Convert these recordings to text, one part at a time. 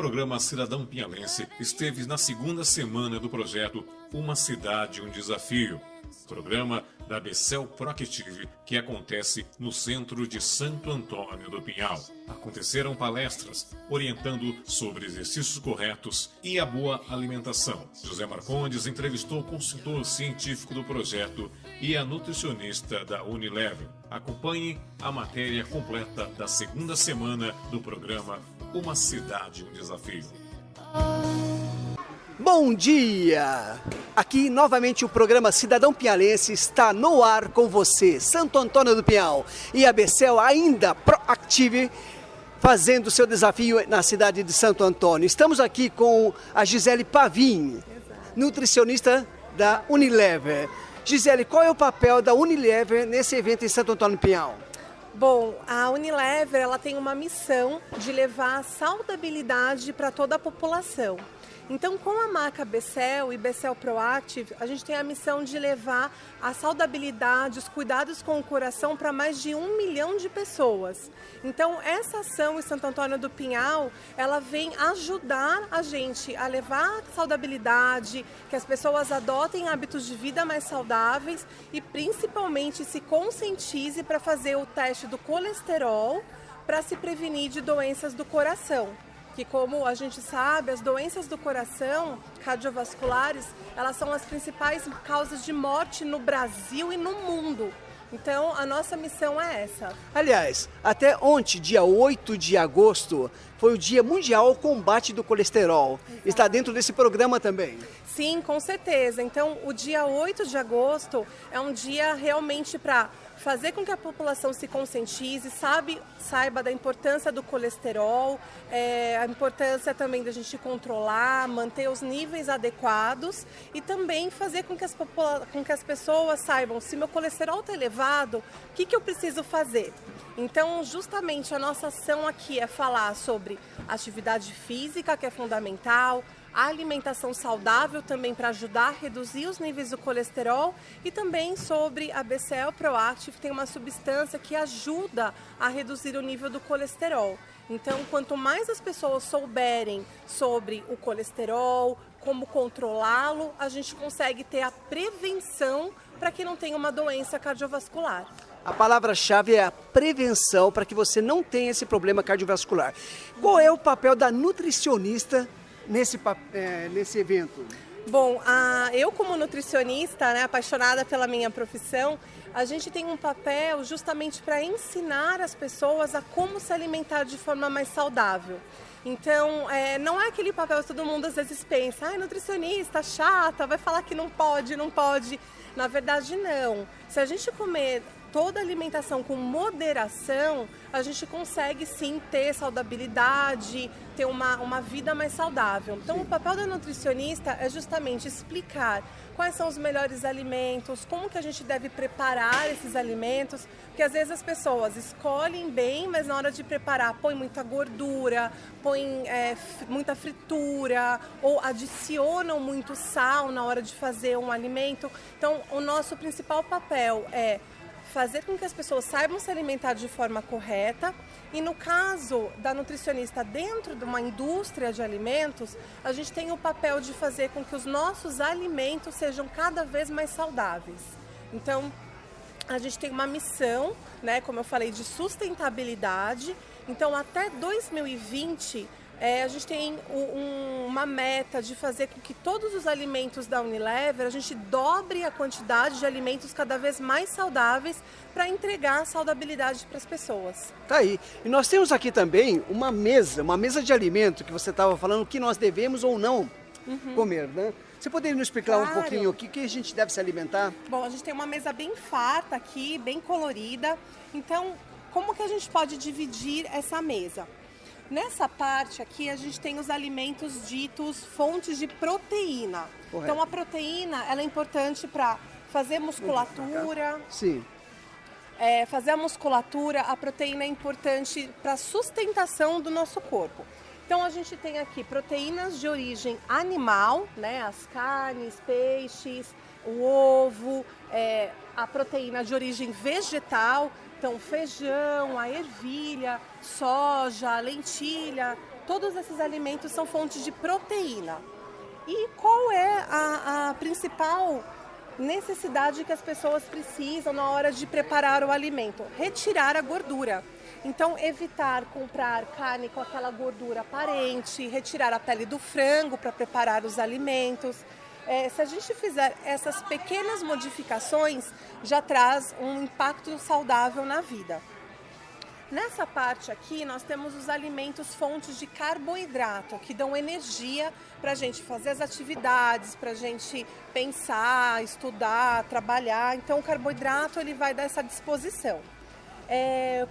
programa Cidadão Pinhalense esteve na segunda semana do projeto Uma Cidade, um Desafio, programa da Becel Proactive, que acontece no centro de Santo Antônio do Pinhal. Aconteceram palestras orientando sobre exercícios corretos e a boa alimentação. José Marcondes entrevistou o consultor científico do projeto e a nutricionista da Unilever. Acompanhe a matéria completa da segunda semana do programa Uma Cidade, um Desafio. Bom dia! Aqui novamente o programa Cidadão Pinhalense está no ar com você, Santo Antônio do Pinhal, e a Becel ainda proactive, fazendo seu desafio na cidade de Santo Antônio. Estamos aqui com a Gisele Pavim, nutricionista da Unilever. Gisele, qual é o papel da Unilever nesse evento em Santo Antônio do Pinhal? Bom, a Unilever ela tem uma missão de levar saudabilidade para toda a população. Então, com a marca Becel e Becel Proactive, a gente tem a missão de levar a saudabilidade, os cuidados com o coração para mais de 1 milhão de pessoas. Então, essa ação em Santo Antônio do Pinhal, ela vem ajudar a gente a levar a saudabilidade, que as pessoas adotem hábitos de vida mais saudáveis e principalmente se conscientize para fazer o teste do colesterol para se prevenir de doenças do coração. Que, como a gente sabe, as doenças do coração cardiovasculares, elas são as principais causas de morte no Brasil e no mundo. Então, a nossa missão é essa. Aliás, até ontem, dia 8 de agosto, foi o Dia Mundial ao Combate do Colesterol. Exato. Está dentro desse programa também? Sim, com certeza. Então, o dia 8 de agosto é um dia realmente para fazer com que a população se conscientize, saiba da importância do colesterol, a importância também da gente controlar, manter os níveis adequados e também fazer com que as pessoas saibam se meu colesterol está elevado, o que eu preciso fazer. Então, justamente a nossa ação aqui é falar sobre atividade física, que é fundamental, a alimentação saudável também para ajudar a reduzir os níveis do colesterol e também sobre a Becel Proactive, que tem uma substância que ajuda a reduzir o nível do colesterol. Então, quanto mais as pessoas souberem sobre o colesterol, como controlá-lo, a gente consegue ter a prevenção para que não tenha uma doença cardiovascular. A palavra-chave é a prevenção para que você não tenha esse problema cardiovascular. Qual é o papel da nutricionista nesse evento? Bom, eu como nutricionista, apaixonada pela minha profissão, a gente tem um papel justamente para ensinar as pessoas a como se alimentar de forma mais saudável. Então, não é aquele papel que todo mundo às vezes pensa, nutricionista, chata, vai falar que não pode. Na verdade, não. Se a gente comer toda a alimentação com moderação, a gente consegue sim ter saudabilidade, ter uma vida mais saudável. Então, o papel da nutricionista é justamente explicar quais são os melhores alimentos, como que a gente deve preparar esses alimentos, porque às vezes as pessoas escolhem bem, mas na hora de preparar põe muita gordura, põe muita fritura ou adicionam muito sal na hora de fazer um alimento. Então, o nosso principal papel é fazer com que as pessoas saibam se alimentar de forma correta e no caso da nutricionista dentro de uma indústria de alimentos, a gente tem o papel de fazer com que os nossos alimentos sejam cada vez mais saudáveis. Então, a gente tem uma missão, como eu falei, de sustentabilidade. Então, até 2020, a gente tem uma meta de fazer com que todos os alimentos da Unilever, a gente dobre a quantidade de alimentos cada vez mais saudáveis para entregar saudabilidade para as pessoas. Tá aí. E nós temos aqui também uma mesa de alimento que você estava falando que nós devemos ou não comer, né? Você poderia nos explicar um pouquinho o que a gente deve se alimentar? Bom, a gente tem uma mesa bem farta aqui, bem colorida. Então, como que a gente pode dividir essa mesa? Nessa parte aqui a gente tem os alimentos ditos fontes de proteína. Correto. Então a proteína ela é importante para fazer musculatura. Sim. Fazer a musculatura, a proteína é importante para a sustentação do nosso corpo. Então a gente tem aqui proteínas de origem animal, as carnes, peixes, o ovo, a proteína de origem vegetal. Então, feijão, a ervilha, soja, lentilha, todos esses alimentos são fontes de proteína. E qual é a principal necessidade que as pessoas precisam na hora de preparar o alimento? Retirar a gordura. Então, evitar comprar carne com aquela gordura aparente, retirar a pele do frango para preparar os alimentos. Se a gente fizer essas pequenas modificações, já traz um impacto saudável na vida. Nessa parte aqui, nós temos os alimentos fontes de carboidrato, que dão energia para a gente fazer as atividades, para a gente pensar, estudar, trabalhar. Então, o carboidrato ele vai dar essa disposição.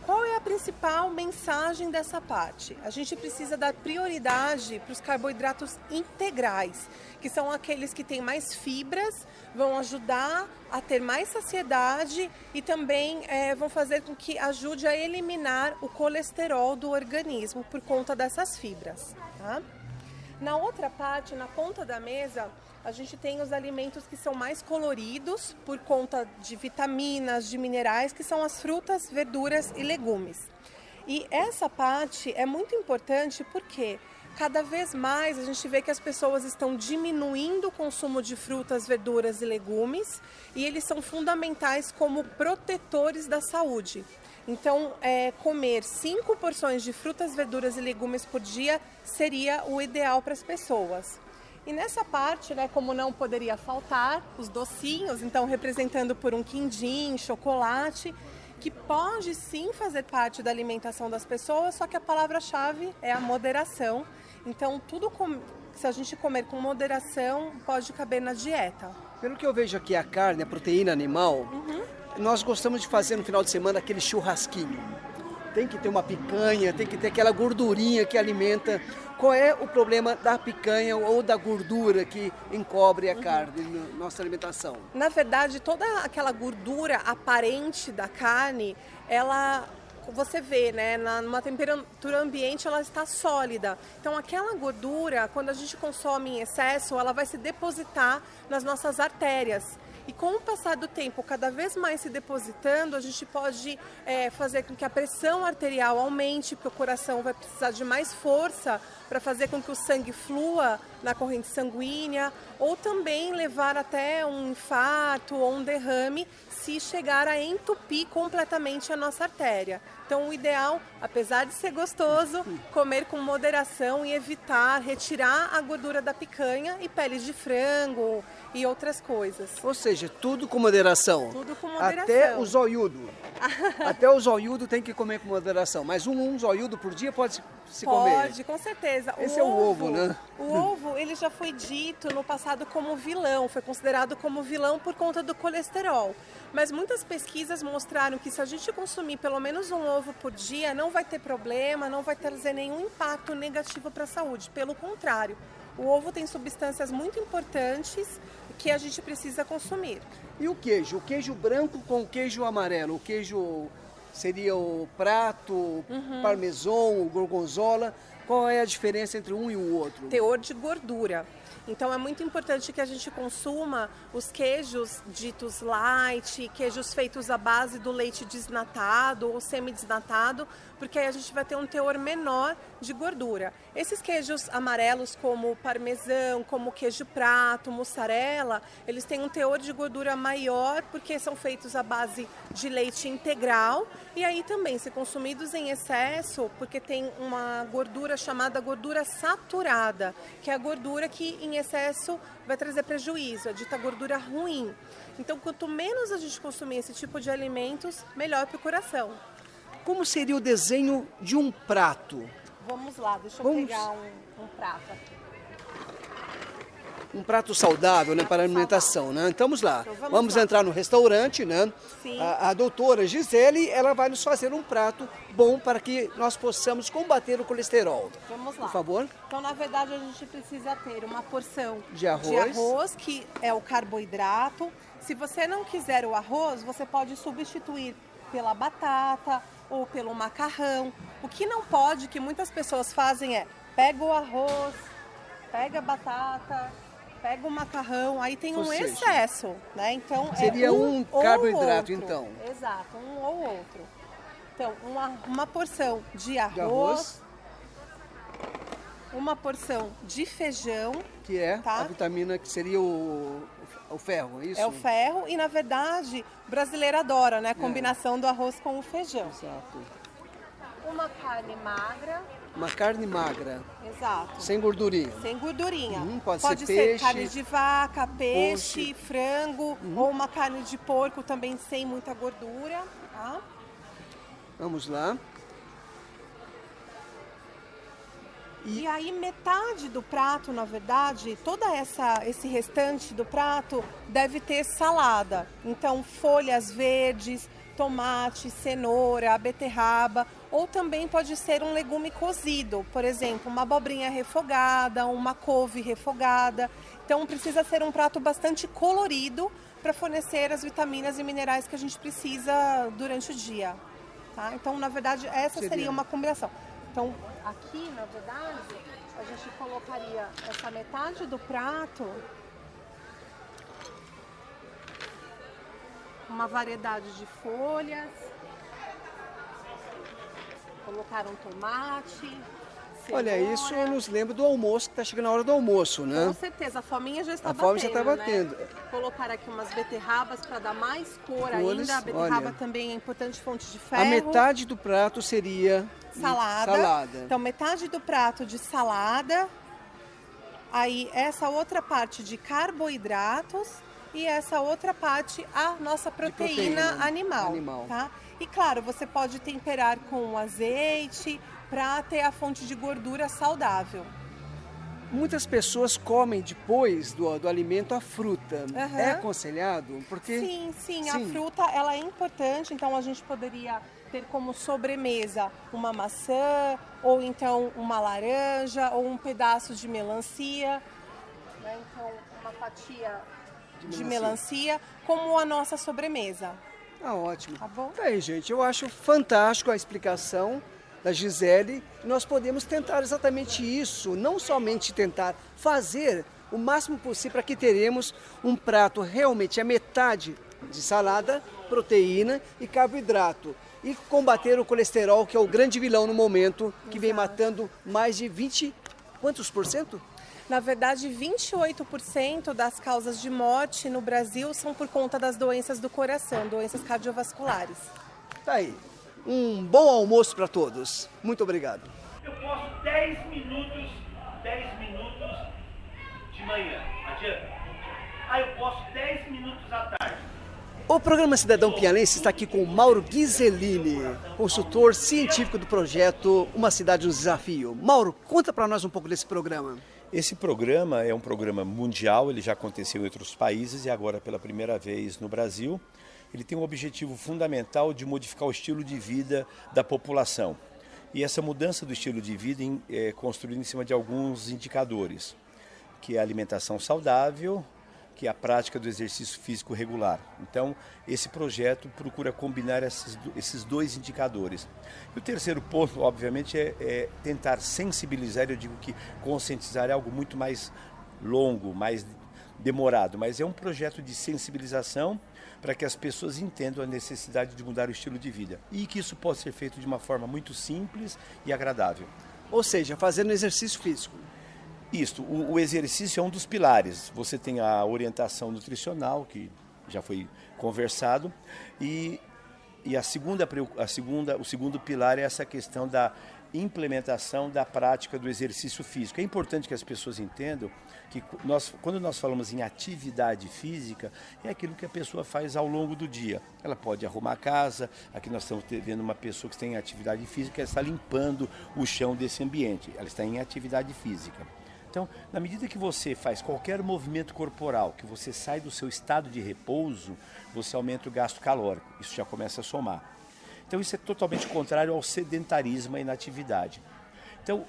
Qual é a principal mensagem dessa parte? A gente precisa dar prioridade para os carboidratos integrais, que são aqueles que têm mais fibras, vão ajudar a ter mais saciedade e também vão fazer com que ajude a eliminar o colesterol do organismo por conta dessas fibras. Tá? Na outra parte, na ponta da mesa, a gente tem os alimentos que são mais coloridos por conta de vitaminas, de minerais, que são as frutas, verduras e legumes. E essa parte é muito importante porque cada vez mais a gente vê que as pessoas estão diminuindo o consumo de frutas, verduras e legumes e eles são fundamentais como protetores da saúde. Então, comer 5 porções de frutas, verduras e legumes por dia seria o ideal para as pessoas. E nessa parte, né, como não poderia faltar, os docinhos, então representando por um quindim, chocolate, que pode sim fazer parte da alimentação das pessoas, só que a palavra-chave é a moderação. Então, se a gente comer com moderação, pode caber na dieta. Pelo que eu vejo aqui, a carne, a proteína animal, nós gostamos de fazer no final de semana aquele churrasquinho. Tem que ter uma picanha, tem que ter aquela gordurinha que alimenta. Qual é o problema da picanha ou da gordura que encobre a carne na nossa alimentação? Na verdade, toda aquela gordura aparente da carne, você vê, né, numa temperatura ambiente ela está sólida. Então aquela gordura, quando a gente consome em excesso, ela vai se depositar nas nossas artérias. E com o passar do tempo, cada vez mais se depositando, a gente pode fazer com que a pressão arterial aumente, porque o coração vai precisar de mais força para fazer com que o sangue flua na corrente sanguínea, ou também levar até um infarto ou um derrame, se chegar a entupir completamente a nossa artéria. Então o ideal, apesar de ser gostoso, comer com moderação e evitar retirar a gordura da picanha e peles de frango e outras coisas. Ou seja, tudo com moderação. Tudo com moderação. Até o zoiudo. Até o zoiudo tem que comer com moderação. Mas um zoiudo por dia pode se comer? Pode, com certeza. Esse é o ovo, né? O ovo, ele já foi dito no passado como vilão, foi considerado como vilão por conta do colesterol. Mas muitas pesquisas mostraram que se a gente consumir pelo menos um ovo por dia, não vai ter problema, não vai trazer nenhum impacto negativo para a saúde. Pelo contrário, o ovo tem substâncias muito importantes que a gente precisa consumir. E o queijo? O queijo branco com o queijo amarelo. O queijo seria o prato, parmesão, o gorgonzola. Qual é a diferença entre um e o outro? Teor de gordura. Então é muito importante que a gente consuma os queijos ditos light, queijos feitos à base do leite desnatado ou semi-desnatado, porque aí a gente vai ter um teor menor de gordura. Esses queijos amarelos como parmesão, como queijo prato, mussarela, eles têm um teor de gordura maior porque são feitos à base de leite integral e aí também, se consumidos em excesso, porque tem uma gordura chamada gordura saturada, que é a gordura que em excesso vai trazer prejuízo, a dita gordura ruim. Então, quanto menos a gente consumir esse tipo de alimentos, melhor para o coração. Como seria o desenho de um prato? Vamos lá, deixa eu pegar um prato aqui. Um prato saudável, né, para a alimentação, né? Então vamos lá. Então, vamos lá. entrar no restaurante, né? Sim. A doutora Gisele, ela vai nos fazer um prato bom para que nós possamos combater o colesterol. Vamos lá. Por favor. Então, na verdade, a gente precisa ter uma porção de arroz, que é o carboidrato. Se você não quiser o arroz, você pode substituir pela batata ou pelo macarrão. O que não pode, que muitas pessoas fazem pega o arroz, pega a batata, pega o macarrão, aí tem um excesso, né? Então seria um carboidrato, então. Exato, um ou outro. Então, uma porção de arroz, uma porção de feijão. Que é tá? a vitamina que seria o ferro, é isso? É o ferro e, na verdade, o brasileiro adora, né? A combinação do arroz com o feijão. Exato. Uma carne magra. Uma carne magra, Exato. sem gordurinha. Sem gordurinha. Pode ser ser peixe, carne de vaca, peixe, frango ou uma carne de porco também sem muita gordura. Tá? Vamos lá. E aí metade do prato, na verdade, esse restante do prato deve ter salada. Então folhas verdes, tomate, cenoura, beterraba, ou também pode ser um legume cozido, por exemplo, uma abobrinha refogada, uma couve refogada. Então precisa ser um prato bastante colorido para fornecer as vitaminas e minerais que a gente precisa durante o dia. Tá? Então, na verdade, essa seria uma combinação. Então, aqui, na verdade, a gente colocaria essa metade do prato, uma variedade de folhas, colocar um tomate, Olha, cenoura. isso nos lembra do almoço, que está chegando a hora do almoço, né? Com certeza, a fominha já está A batendo, fome já está batendo. Né? Colocar aqui umas beterrabas para dar mais cor Cores, ainda. A beterraba olha. também é importante fonte de ferro. A metade do prato seria salada. Então, metade do prato de salada. Aí, essa outra parte de carboidratos. E essa outra parte, a nossa proteína animal. Tá? E, claro, você pode temperar com azeite para ter a fonte de gordura saudável. Muitas pessoas comem depois do alimento a fruta. Uhum. É aconselhado? Porque... Sim. A fruta ela é importante, então a gente poderia ter como sobremesa uma maçã, ou então uma laranja, ou um pedaço de melancia. Né? Então, uma fatia de melancia como a nossa sobremesa. Ah, ótimo. Tá bom? Tá aí, gente, eu acho fantástico a explicação da Gisele. Nós podemos tentar exatamente isso, não somente tentar fazer o máximo possível para que teremos um prato realmente a metade de salada, proteína e carboidrato. E combater o colesterol, que é o grande vilão no momento, que vem matando mais de 20... Quantos por cento? Na verdade, 28% das causas de morte no Brasil são por conta das doenças do coração, doenças cardiovasculares. Tá aí. Um bom almoço para todos. Muito obrigado. Eu posso 10 minutos de manhã, adianta? Eu posso 10 minutos à tarde. O programa Cidadão Pialense está aqui com o Mauro Ghiseline, consultor científico do projeto Uma Cidade, um Desafio. Mauro, conta para nós um pouco desse programa. Esse programa é um programa mundial, ele já aconteceu em outros países e agora pela primeira vez no Brasil. Ele tem um objetivo fundamental de modificar o estilo de vida da população. E essa mudança do estilo de vida é construída em cima de alguns indicadores, que é a alimentação saudável, que é a prática do exercício físico regular. Então, esse projeto procura combinar esses dois indicadores. E o terceiro ponto, obviamente, é tentar sensibilizar, eu digo que conscientizar é algo muito mais longo, mais demorado, mas é um projeto de sensibilização para que as pessoas entendam a necessidade de mudar o estilo de vida e que isso possa ser feito de uma forma muito simples e agradável. Ou seja, fazendo exercício físico. Isso, o exercício é um dos pilares. Você tem a orientação nutricional, que já foi conversado, e o segundo pilar é essa questão da implementação da prática do exercício físico. É importante que as pessoas entendam que quando nós falamos em atividade física, é aquilo que a pessoa faz ao longo do dia. Ela pode arrumar a casa, aqui nós estamos vendo uma pessoa que tem atividade física, ela está limpando o chão desse ambiente, ela está em atividade física. Então, na medida que você faz qualquer movimento corporal, que você sai do seu estado de repouso, você aumenta o gasto calórico. Isso já começa a somar. Então, isso é totalmente contrário ao sedentarismo e inatividade. Então,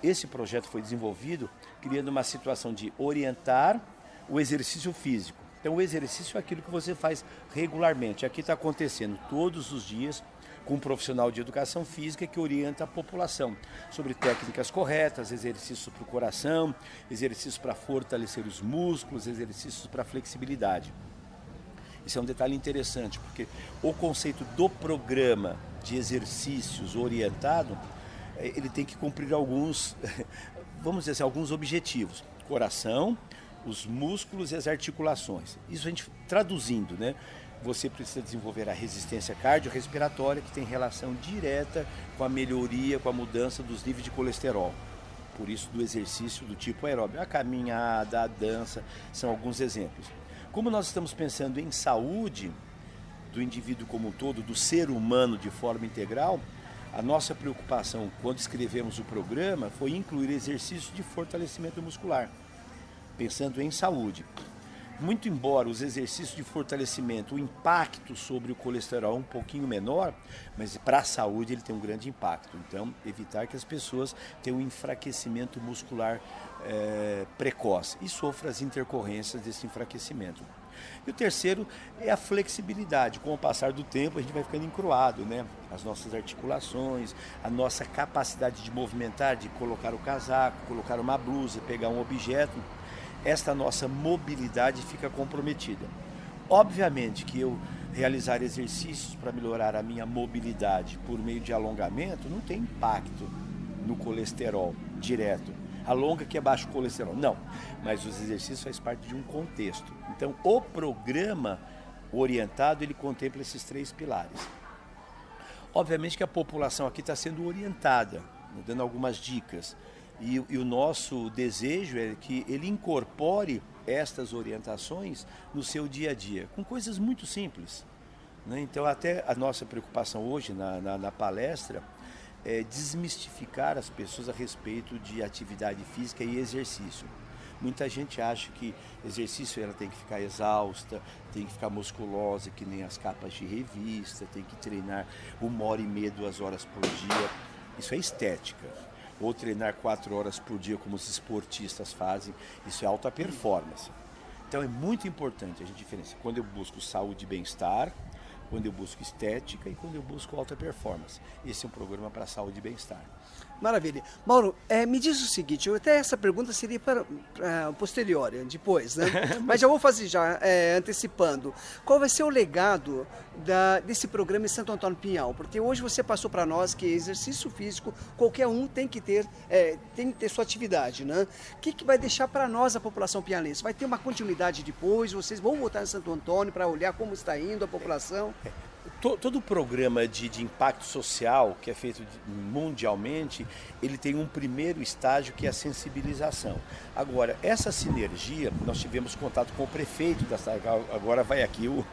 esse projeto foi desenvolvido criando uma situação de orientar o exercício físico. Então, o exercício é aquilo que você faz regularmente. Aqui está acontecendo todos os dias, com um profissional de educação física que orienta a população sobre técnicas corretas, exercícios para o coração, exercícios para fortalecer os músculos, exercícios para flexibilidade. Isso é um detalhe interessante, porque o conceito do programa de exercícios orientado ele tem que cumprir alguns, vamos dizer assim, alguns objetivos. Coração, os músculos e as articulações. Isso a gente traduzindo, né? Você precisa desenvolver a resistência cardiorrespiratória, que tem relação direta com a melhoria, com a mudança dos níveis de colesterol. Por isso, do exercício do tipo aeróbio. A caminhada, a dança, são alguns exemplos. Como nós estamos pensando em saúde do indivíduo como um todo, do ser humano de forma integral, a nossa preocupação quando escrevemos o programa foi incluir exercícios de fortalecimento muscular, pensando em saúde. Muito embora os exercícios de fortalecimento, o impacto sobre o colesterol é um pouquinho menor, mas para a saúde ele tem um grande impacto. Então, evitar que as pessoas tenham um enfraquecimento muscular precoce e sofram as intercorrências desse enfraquecimento. E o terceiro é a flexibilidade. Com o passar do tempo, a gente vai ficando encruado, né? As nossas articulações, a nossa capacidade de movimentar, de colocar o casaco, colocar uma blusa, pegar um objeto, esta nossa mobilidade fica comprometida. Obviamente que eu realizar exercícios para melhorar a minha mobilidade por meio de alongamento não tem impacto no colesterol direto. Alonga que é baixo colesterol. Não, mas os exercícios fazem parte de um contexto. Então, o programa orientado, ele contempla esses 3 pilares. Obviamente que a população aqui está sendo orientada, dando algumas dicas. E o nosso desejo é que ele incorpore estas orientações no seu dia a dia, com coisas muito simples, né? Então, até a nossa preocupação hoje na palestra é desmistificar as pessoas a respeito de atividade física e exercício. Muita gente acha que exercício ela tem que ficar exausta, tem que ficar musculosa, que nem as capas de revista, tem que treinar 1h30, 2 horas por dia. Isso é estética. Ou treinar 4 horas por dia, como os esportistas fazem, isso é alta performance. Então é muito importante a gente diferenciar quando eu busco saúde e bem-estar, quando eu busco estética e quando eu busco alta performance. Esse é um programa para saúde e bem-estar. Maravilha. Mauro, me diz o seguinte, até essa pergunta seria para posterior, depois, né? Mas já vou fazer antecipando. Qual vai ser o legado desse programa em Santo Antônio do Pinhal? Porque hoje você passou para nós que exercício físico, qualquer um tem que ter sua atividade, né? O que vai deixar para nós a população pinhalense? Vai ter uma continuidade depois? Vocês vão voltar em Santo Antônio para olhar como está indo a população? Todo o programa de impacto social que é feito mundialmente, ele tem um primeiro estágio que é a sensibilização. Agora, essa sinergia, nós tivemos contato com o prefeito da cidade, agora vai aqui o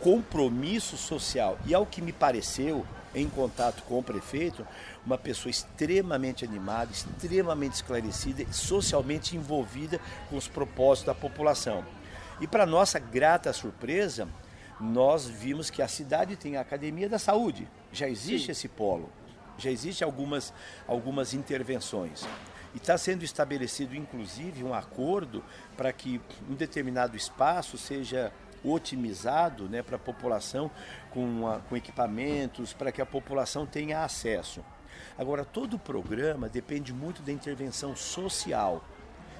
compromisso social. E ao que me pareceu, em contato com o prefeito, uma pessoa extremamente animada, extremamente esclarecida e socialmente envolvida com os propósitos da população. E para nossa grata surpresa, nós vimos que a cidade tem a Academia da Saúde, já existe esse polo, já existem algumas intervenções. E está sendo estabelecido, inclusive, um acordo para que um determinado espaço seja otimizado, né, para a população com equipamentos, para que a população tenha acesso. Agora, todo o programa depende muito da intervenção social,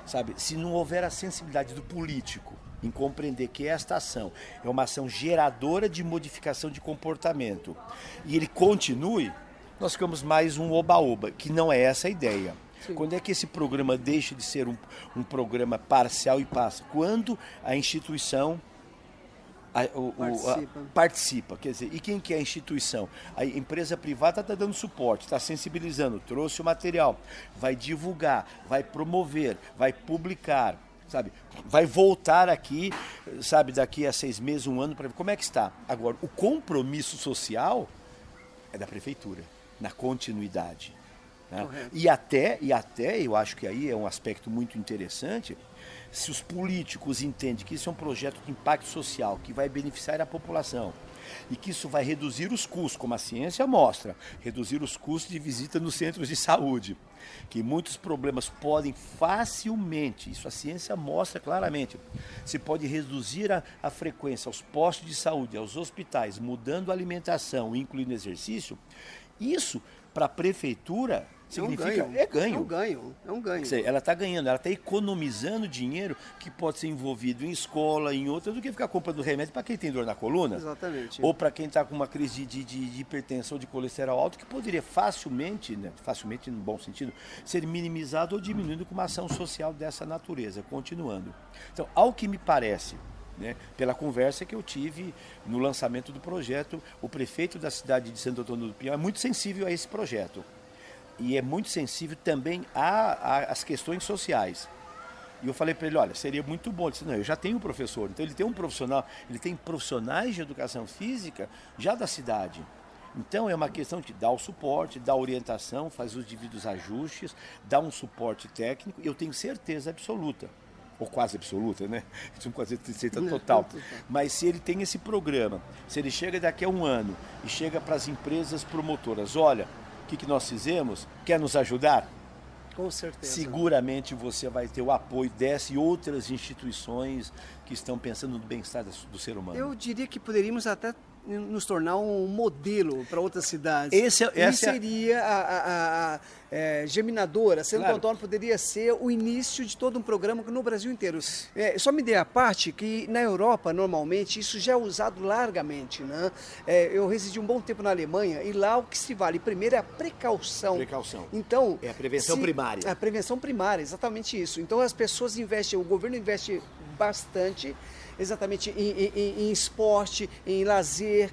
sabe? Se não houver a sensibilidade do político em compreender que esta ação é uma ação geradora de modificação de comportamento e ele continue, nós ficamos mais um oba-oba, que não é essa a ideia. Sim. Quando é que esse programa deixa de ser um programa parcial e passa? Quando a instituição participa, quer dizer, e quem que é a instituição? A empresa privada está dando suporte, está sensibilizando, trouxe o material, vai divulgar, vai promover, vai publicar, sabe? Vai voltar aqui, sabe, daqui a 6 meses, 1 ano, para ver como é que está. Agora, o compromisso social é da prefeitura, na continuidade. Né? E até, eu acho que aí é um aspecto muito interessante, se os políticos entendem que isso é um projeto de impacto social, que vai beneficiar a população, e que isso vai reduzir os custos, como a ciência mostra, reduzir os custos de visita nos centros de saúde, que muitos problemas podem facilmente, isso a ciência mostra claramente, se pode reduzir a frequência aos postos de saúde, aos hospitais, mudando a alimentação, incluindo exercício, isso para a prefeitura, significa É ganho. É um ganho. Quer dizer, ela está ganhando, ela está economizando dinheiro que pode ser envolvido em escola, em outra, do que ficar comprando remédio para quem tem dor na coluna. Exatamente. Ou para quem está com uma crise de hipertensão, de colesterol alto, que poderia facilmente, né, facilmente no bom sentido, ser minimizado ou diminuído com uma ação social dessa natureza, continuando. Então, ao que me parece, né, pela conversa que eu tive no lançamento do projeto, o prefeito da cidade de Santo Antônio do Pinhal é muito sensível a esse projeto. E é muito sensível também às questões sociais. E eu falei para ele, olha, seria muito bom. Ele disse, não, eu já tenho um professor. Então ele tem um profissional, ele tem profissionais de educação física já da cidade. Então é uma questão de dar o suporte, dar orientação, fazer os devidos ajustes, dar um suporte técnico. Eu tenho certeza absoluta, ou quase absoluta, né? Isso não pode ser certeza total. Mas se ele tem esse programa, se ele chega daqui a um ano e chega para as empresas promotoras, olha, o que nós fizemos? Quer nos ajudar? Com certeza. Seguramente você vai ter o apoio dessa e outras instituições que estão pensando no bem-estar do ser humano. Eu diria que poderíamos até nos tornar um modelo para outras cidades. Seria a Geminadora. Santo Antônio poderia ser o início de todo um programa no Brasil inteiro. Só me dê a parte que na Europa, normalmente, isso já é usado largamente. Né? Eu residi um bom tempo na Alemanha e lá o que se vale primeiro é a precaução. Então, é a prevenção primária. A prevenção primária, exatamente isso. Então as pessoas investem, o governo investe bastante exatamente em esporte, em lazer,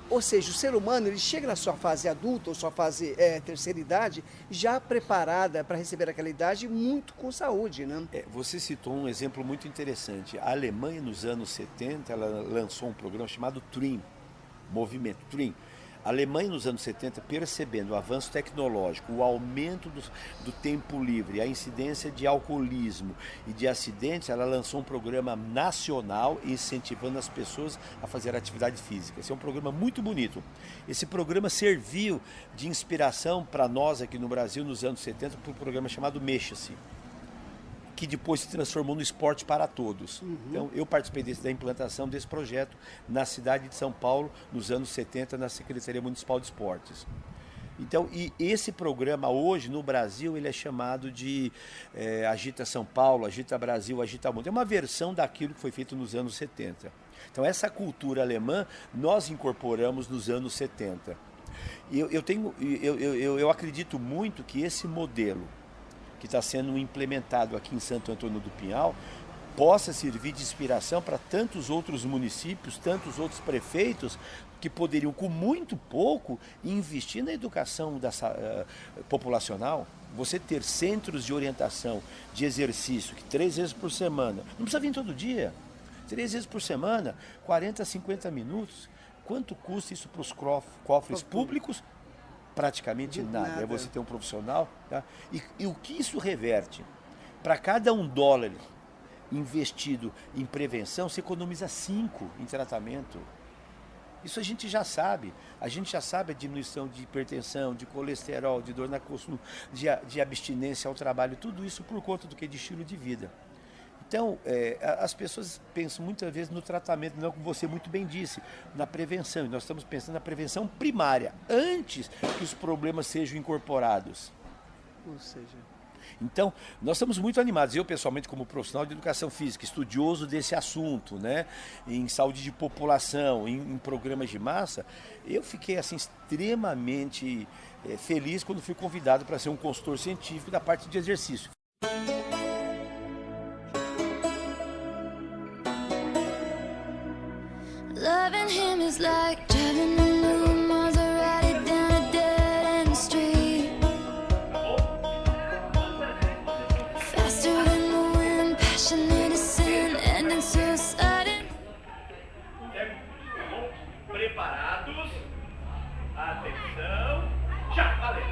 ou seja, o ser humano ele chega na sua fase adulta ou sua fase terceira idade já preparada para receber aquela idade muito com saúde, né? Você citou um exemplo muito interessante. A Alemanha nos anos 70 ela lançou um programa chamado TRIM, movimento TRIM. A Alemanha nos anos 70, percebendo o avanço tecnológico, o aumento do tempo livre, a incidência de alcoolismo e de acidentes, ela lançou um programa nacional incentivando as pessoas a fazer atividade física. Esse é um programa muito bonito. Esse programa serviu de inspiração para nós aqui no Brasil nos anos 70 para um programa chamado Mexa-se, que depois se transformou no Esporte para Todos. Então, eu participei da implantação desse projeto na cidade de São Paulo, nos anos 70, na Secretaria Municipal de Esportes. Então, e esse programa hoje, no Brasil, ele é chamado de Agita São Paulo, Agita Brasil, Agita Mundo. É uma versão daquilo que foi feito nos anos 70. Então, essa cultura alemã, nós incorporamos nos anos 70. E eu acredito muito que esse modelo que está sendo implementado aqui em Santo Antônio do Pinhal, possa servir de inspiração para tantos outros municípios, tantos outros prefeitos que poderiam, com muito pouco, investir na educação populacional. Você ter centros de orientação, de exercício, que 3 vezes por semana, não precisa vir todo dia, 3 vezes por semana, 40 a 50 minutos, quanto custa isso para os cofres públicos? Praticamente nada. É você ter um profissional. Tá? E o que isso reverte? Para cada $1 investido em prevenção, você economiza 5 em tratamento. Isso a gente já sabe. A gente já sabe a diminuição de hipertensão, de colesterol, de dor na coluna, de abstinência ao trabalho. Tudo isso por conta do que? De estilo de vida. Então, as pessoas pensam muitas vezes no tratamento, não como você muito bem disse, na prevenção. E nós estamos pensando na prevenção primária, antes que os problemas sejam incorporados. Ou seja... Então, nós estamos muito animados. Eu, pessoalmente, como profissional de educação física, estudioso desse assunto, né, em saúde de população, em programas de massa, eu fiquei assim, extremamente feliz quando fui convidado para ser um consultor científico da parte de exercício. Loving him is like driving a new Maserati down a dead-end street. Faster than the wind, passionate as sin, ending suicide. Preparados? Atenção! Já, valeu!